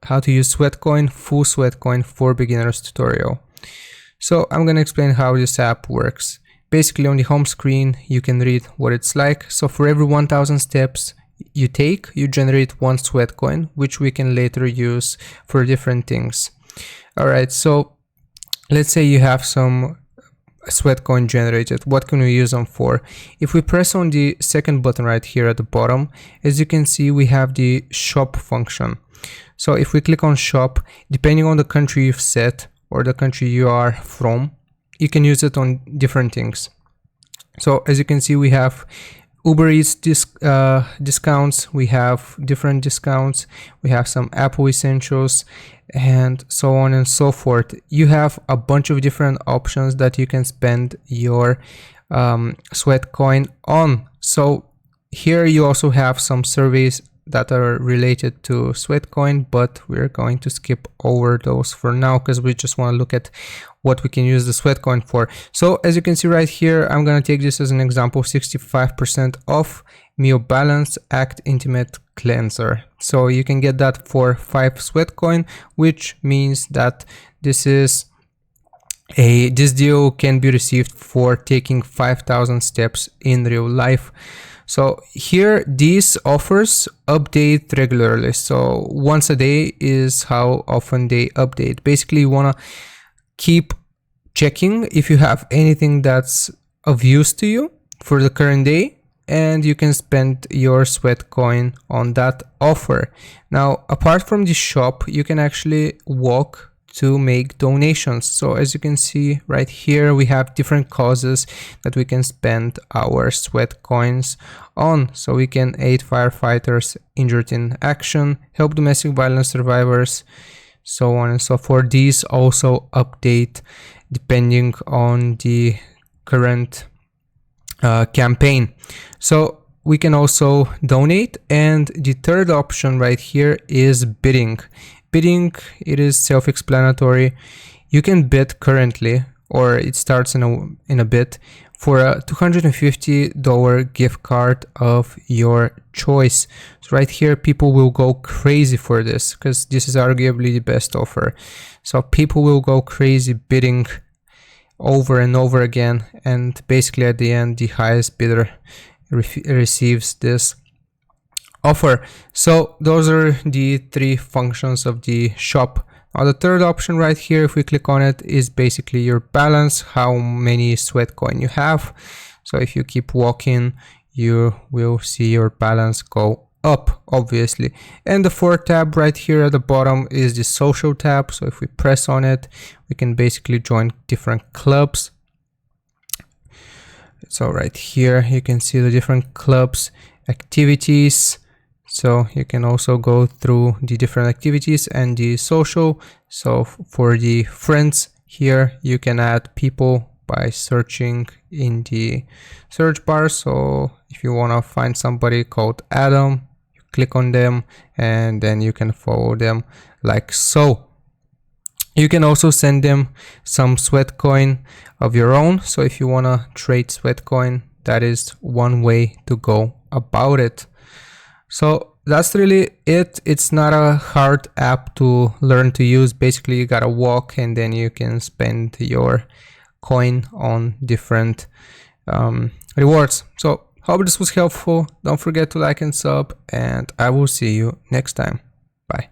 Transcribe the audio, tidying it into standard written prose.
how to use Sweatcoin, full Sweatcoin for beginners tutorial. So I'm going to explain how this app works. Basically on the home screen, you can read what it's like. So for every 1000 steps you take, you generate one Sweatcoin, which we can later use for different things. Alright, so let's say you have some Sweatcoin generated. What can we use them for? If we press on the second button right here at the bottom, as you can see, we have the shop function. So if we click on shop, depending on the country you've set or the country you are from, you can use it on different things. So as you can see, we have Uber Eats discounts, we have different discounts, we have some Apple Essentials, and so on and so forth. You have a bunch of different options that you can spend your Sweatcoin on. So here you also have some surveys that are related to Sweatcoin, but we're going to skip over those for now because we just want to look at what we can use the Sweatcoin for. So as you can see right here, I'm going to take this as an example, 65% off Mio Balance Act Intimate Cleanser. So you can get that for 5 Sweatcoin, which means that this deal can be received for taking 5000 steps in real life. So here these offers update regularly. So once a day is how often they update. Basically you want to keep checking if you have anything that's of use to you for the current day, and you can spend your Sweatcoin on that offer. Now, apart from the shop, you can actually walk to make donations. So as you can see right here, we have different causes that we can spend our Sweatcoins on. So we can aid firefighters injured in action, help domestic violence survivors, so on and so forth. These also update depending on the current campaign. So we can also donate, and the third option right here is bidding. Bidding, it is self-explanatory. You can bid currently, or it starts in a bit, for a $250 gift card of your choice. So right here, people will go crazy for this because this is arguably the best offer. So people will go crazy bidding over and over again, and basically at the end, the highest bidder receives this offer. So those are the 3 functions of the shop. Now the third option right here, if we click on it, is basically your balance, how many Sweatcoin you have. So if you keep walking, you will see your balance go up, obviously. And the fourth tab right here at the bottom is the social tab. So if we press on it, we can basically join different clubs. So right here, you can see the different clubs, activities. So you can also go through the different activities and the social. So for the friends here, you can add people by searching in the search bar. So if you want to find somebody called Adam, you click on them and then you can follow them like so. You can also send them some Sweatcoin of your own. So if you want to trade Sweatcoin, that is one way to go about it. So that's really it. It's not a hard app to learn to use. Basically, you gotta walk and then you can spend your coin on different rewards. So hope this was helpful. Don't forget to like and sub, and I will see you next time. Bye.